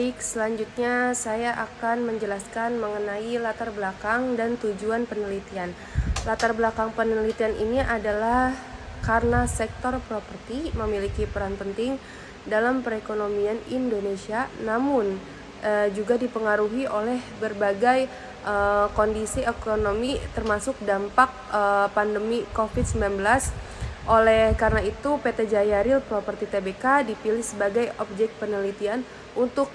Baik, selanjutnya saya akan menjelaskan mengenai latar belakang dan tujuan penelitian. Latar belakang penelitian ini adalah karena sektor properti memiliki peran penting dalam perekonomian Indonesia, namun juga dipengaruhi oleh berbagai kondisi ekonomi termasuk dampak pandemi COVID-19. Oleh karena itu, PT Jaya Real Property Tbk dipilih sebagai objek penelitian untuk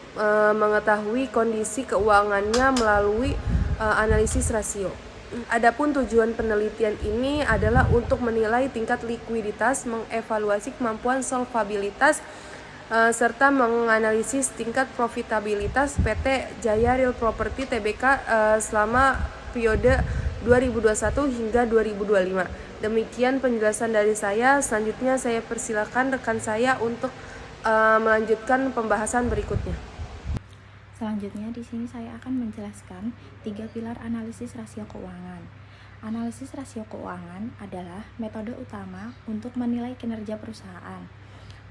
mengetahui kondisi keuangannya melalui analisis rasio. Adapun tujuan penelitian ini adalah untuk menilai tingkat likuiditas, mengevaluasi kemampuan solvabilitas, serta menganalisis tingkat profitabilitas PT Jaya Real Property Tbk selama periode 2021 hingga 2025. Demikian penjelasan dari saya. Selanjutnya saya persilakan rekan saya untuk melanjutkan pembahasan berikutnya. Selanjutnya di sini saya akan menjelaskan 3 pilar analisis rasio keuangan. Analisis rasio keuangan adalah metode utama untuk menilai kinerja perusahaan.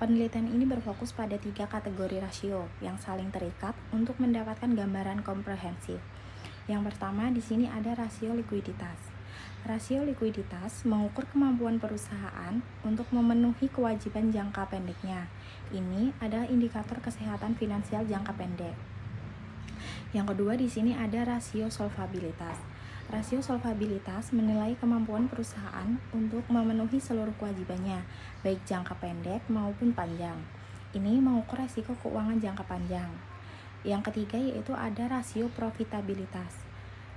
Penelitian ini berfokus pada 3 kategori rasio yang saling terikat untuk mendapatkan gambaran komprehensif. Yang pertama di sini ada rasio likuiditas. Rasio likuiditas mengukur kemampuan perusahaan untuk memenuhi kewajiban jangka pendeknya. Ini adalah indikator kesehatan finansial jangka pendek. Yang kedua di sini ada rasio solvabilitas. Rasio solvabilitas menilai kemampuan perusahaan untuk memenuhi seluruh kewajibannya, baik jangka pendek maupun panjang. Ini mengukur resiko keuangan jangka panjang. Yang ketiga yaitu ada rasio profitabilitas.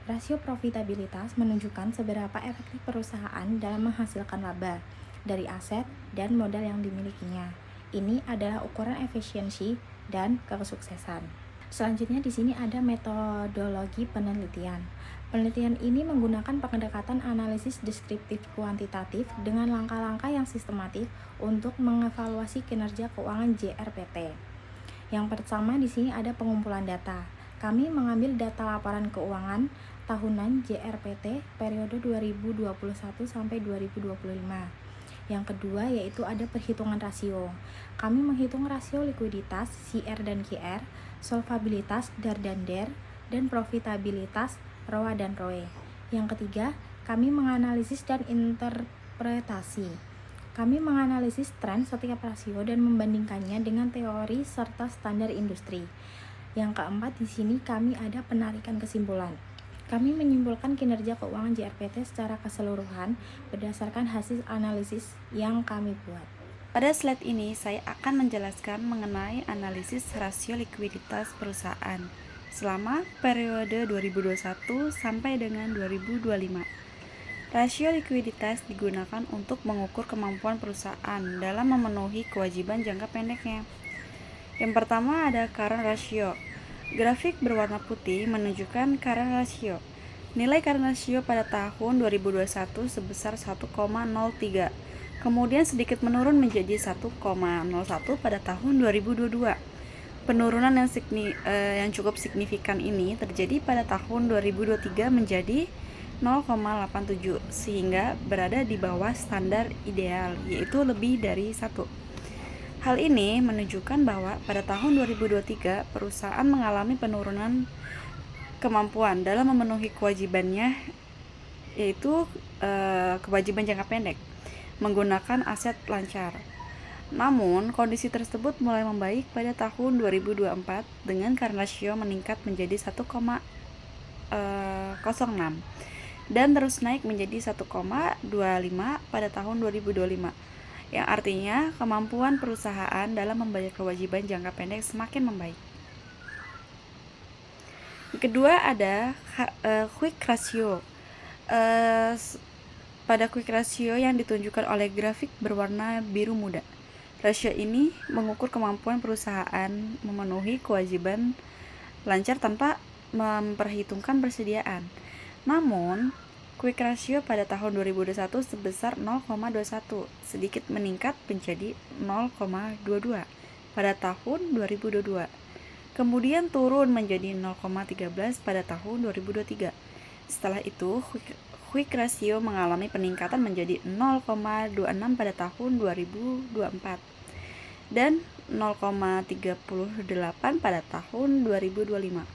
Rasio profitabilitas menunjukkan seberapa efektif perusahaan dalam menghasilkan laba dari aset dan modal yang dimilikinya. Ini adalah ukuran efisiensi dan kesuksesan. Selanjutnya di sini ada metodologi penelitian. Penelitian ini menggunakan pendekatan analisis deskriptif kuantitatif dengan langkah-langkah yang sistematis untuk mengevaluasi kinerja keuangan JRPT. Yang pertama di sini ada pengumpulan data. Kami mengambil data laporan keuangan tahunan JRPT periode 2021 sampai 2025. Yang kedua yaitu ada perhitungan rasio. Kami menghitung rasio likuiditas CR dan QR, solvabilitas DAR dan DER, dan profitabilitas ROA dan ROE. Yang ketiga, kami menganalisis dan interpretasi. Kami menganalisis tren setiap rasio dan membandingkannya dengan teori serta standar industri. Yang keempat di sini kami ada penarikan kesimpulan. Kami menyimpulkan kinerja keuangan JRPT secara keseluruhan berdasarkan hasil analisis yang kami buat. Pada slide ini saya akan menjelaskan mengenai analisis rasio likuiditas perusahaan selama periode 2021 sampai dengan 2025. Rasio likuiditas digunakan untuk mengukur kemampuan perusahaan dalam memenuhi kewajiban jangka pendeknya. Yang pertama ada current ratio. Grafik berwarna putih menunjukkan current ratio. Nilai current ratio pada tahun 2021 sebesar 1,03. Kemudian sedikit menurun menjadi 1,01 pada tahun 2022. Penurunan yang cukup signifikan ini terjadi pada tahun 2023 menjadi 0,87 sehingga berada di bawah standar ideal, yaitu lebih dari 1. Hal ini menunjukkan bahwa pada tahun 2023 perusahaan mengalami penurunan kemampuan dalam memenuhi kewajibannya, yaitu kewajiban jangka pendek menggunakan aset lancar. Namun kondisi tersebut mulai membaik pada tahun 2024 dengan current ratio meningkat menjadi 1,06 dan terus naik menjadi 1,25 pada tahun 2025. Yang artinya kemampuan perusahaan dalam membayar kewajiban jangka pendek semakin membaik. Kedua ada quick ratio. Pada quick ratio yang ditunjukkan oleh grafik berwarna biru muda. Rasio ini mengukur kemampuan perusahaan memenuhi kewajiban lancar tanpa memperhitungkan persediaan. Namun quick ratio pada tahun 2021 sebesar 0,21, sedikit meningkat menjadi 0,22 pada tahun 2022. Kemudian turun menjadi 0,13 pada tahun 2023. Setelah itu, quick ratio mengalami peningkatan menjadi 0,26 pada tahun 2024. dan 0,38 pada tahun 2025.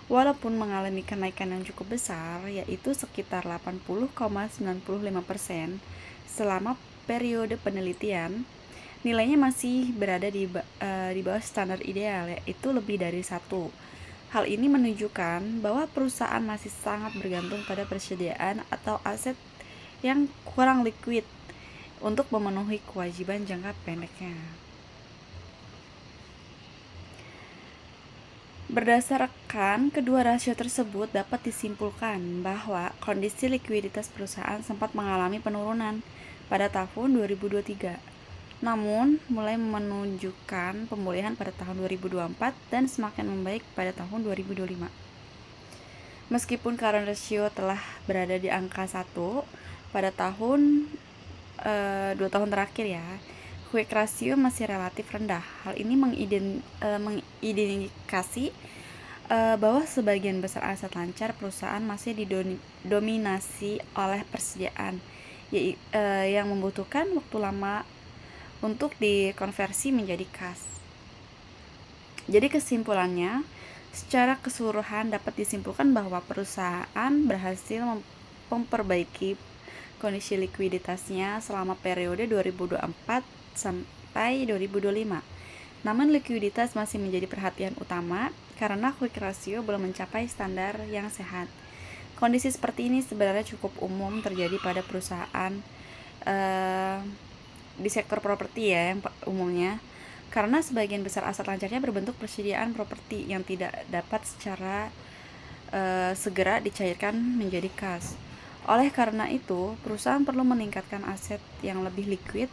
Walaupun mengalami kenaikan yang cukup besar, yaitu sekitar 80,95% selama periode penelitian, nilainya masih berada di bawah standar ideal, yaitu lebih dari 1. Hal ini menunjukkan bahwa perusahaan masih sangat bergantung pada persediaan atau aset yang kurang liquid untuk memenuhi kewajiban jangka pendeknya. Berdasarkan kedua rasio tersebut, dapat disimpulkan bahwa kondisi likuiditas perusahaan sempat mengalami penurunan pada tahun 2023, namun mulai menunjukkan pemulihan pada tahun 2024 dan semakin membaik pada tahun 2025. Meskipun current ratio telah berada di angka 1 pada tahun 2 tahun terakhir ya, quick ratio masih relatif rendah. Hal ini mengindikasi bahwa sebagian besar aset lancar perusahaan masih didominasi oleh persediaan yang membutuhkan waktu lama untuk dikonversi menjadi kas. Jadi kesimpulannya, secara keseluruhan dapat disimpulkan bahwa perusahaan berhasil memperbaiki kondisi likuiditasnya selama periode 2024 sampai 2025. Namun likuiditas masih menjadi perhatian utama karena quick ratio belum mencapai standar yang sehat. Kondisi seperti ini sebenarnya cukup umum terjadi pada perusahaan di sektor properti ya, yang umumnya, karena sebagian besar aset lancarnya berbentuk persediaan properti yang tidak dapat secara segera dicairkan menjadi kas. Oleh karena itu, perusahaan perlu meningkatkan aset yang lebih liquid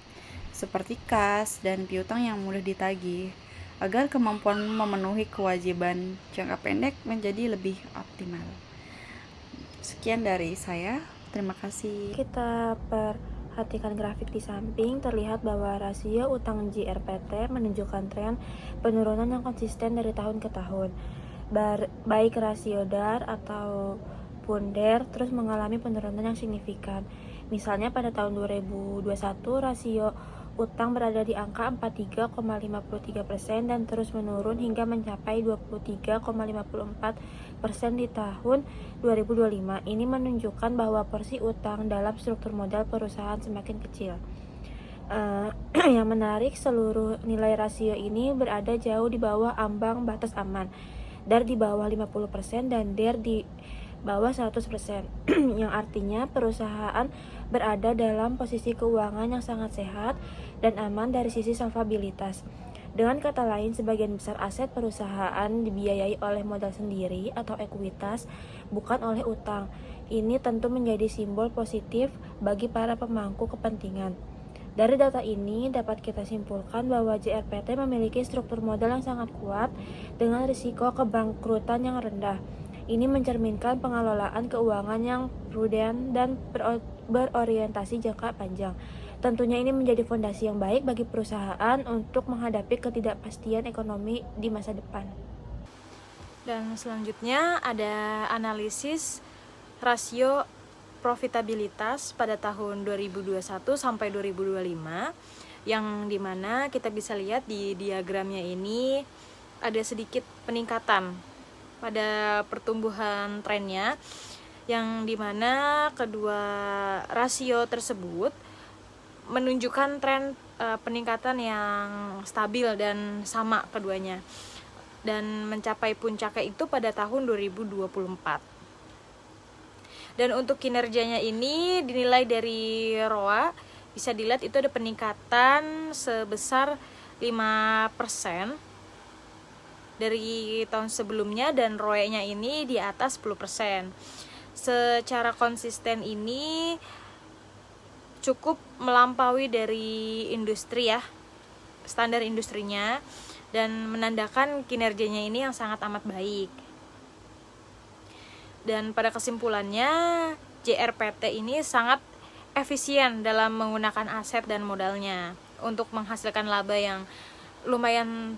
seperti kas dan piutang yang mudah ditagih agar kemampuan memenuhi kewajiban jangka pendek menjadi lebih optimal. Sekian dari saya, terima kasih. Kita perhatikan grafik di samping, terlihat bahwa rasio utang JRPT menunjukkan tren penurunan yang konsisten dari tahun ke tahun. Baik rasio DAR ataupun DER terus mengalami penurunan yang signifikan. Misalnya pada tahun 2021 rasio utang berada di angka 43,53% dan terus menurun hingga mencapai 23,54% di tahun 2025. Ini menunjukkan bahwa porsi utang dalam struktur modal perusahaan semakin kecil. Yang menarik, seluruh nilai rasio ini berada jauh di bawah ambang batas aman. DAR di bawah 50% dan DER di bawah 100%, yang artinya perusahaan berada dalam posisi keuangan yang sangat sehat dan aman dari sisi solvabilitas. Dengan kata lain, sebagian besar aset perusahaan dibiayai oleh modal sendiri atau ekuitas, bukan oleh utang. Ini tentu menjadi simbol positif bagi para pemangku kepentingan. Dari data ini dapat kita simpulkan bahwa JRPT memiliki struktur modal yang sangat kuat dengan risiko kebangkrutan yang rendah. Ini mencerminkan pengelolaan keuangan yang prudent dan berorientasi jangka panjang. Tentunya ini menjadi fondasi yang baik bagi perusahaan untuk menghadapi ketidakpastian ekonomi di masa depan. Dan selanjutnya ada analisis rasio profitabilitas pada tahun 2021 sampai 2025, yang dimana kita bisa lihat di diagramnya ini ada sedikit peningkatan pada pertumbuhan trennya, yang dimana kedua rasio tersebut menunjukkan tren peningkatan yang stabil dan sama keduanya, dan mencapai puncaknya itu pada tahun 2024. Dan untuk kinerjanya ini dinilai dari ROA, bisa dilihat itu ada peningkatan sebesar 5% dari tahun sebelumnya, dan ROE-nya ini di atas 10%. Secara konsisten ini cukup melampaui dari industri ya, standar industrinya, dan menandakan kinerjanya ini yang sangat amat baik. Dan pada kesimpulannya, JRPT ini sangat efisien dalam menggunakan aset dan modalnya untuk menghasilkan laba yang lumayan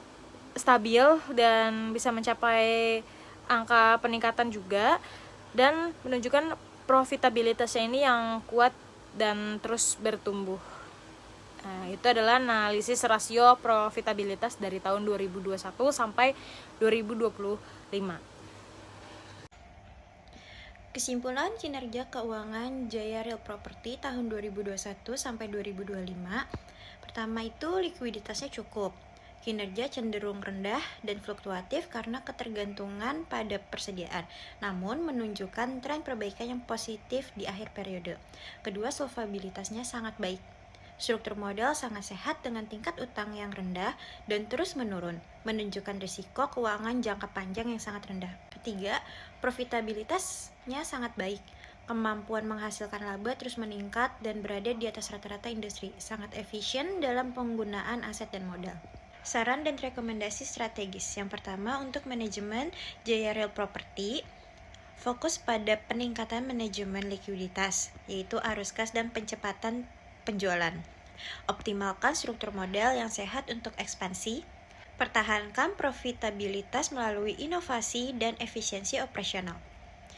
stabil dan bisa mencapai angka peningkatan juga, dan menunjukkan profitabilitasnya ini yang kuat dan terus bertumbuh. Nah, itu adalah analisis rasio profitabilitas dari tahun 2021 sampai 2025. Kesimpulan kinerja keuangan Jaya Real Property tahun 2021 sampai 2025. Pertama itu likuiditasnya cukup. Kinerja cenderung rendah dan fluktuatif karena ketergantungan pada persediaan, namun menunjukkan tren perbaikan yang positif di akhir periode. Kedua, solvabilitasnya sangat baik. Struktur modal sangat sehat dengan tingkat utang yang rendah dan terus menurun, menunjukkan risiko keuangan jangka panjang yang sangat rendah. Ketiga, profitabilitasnya sangat baik. Kemampuan menghasilkan laba terus meningkat dan berada di atas rata-rata industri, sangat efisien dalam penggunaan aset dan modal. Saran dan rekomendasi strategis. Yang pertama, untuk manajemen Jaya Real Property, fokus pada peningkatan manajemen likuiditas, yaitu arus kas dan pencepatan penjualan. Optimalkan struktur modal yang sehat untuk ekspansi. Pertahankan profitabilitas melalui inovasi dan efisiensi operasional.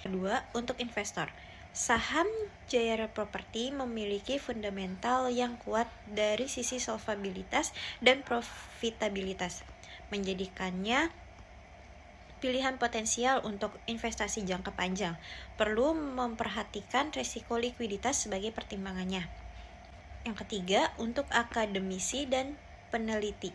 Kedua, untuk investor. Saham Jaya Real Property memiliki fundamental yang kuat dari sisi solvabilitas dan profitabilitas, menjadikannya pilihan potensial untuk investasi jangka panjang. Perlu memperhatikan risiko likuiditas sebagai pertimbangannya. Yang ketiga, untuk akademisi dan peneliti.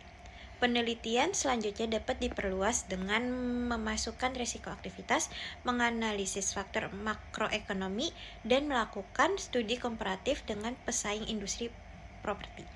Penelitian selanjutnya dapat diperluas dengan memasukkan risiko aktivitas, menganalisis faktor makroekonomi, dan melakukan studi komparatif dengan pesaing industri properti.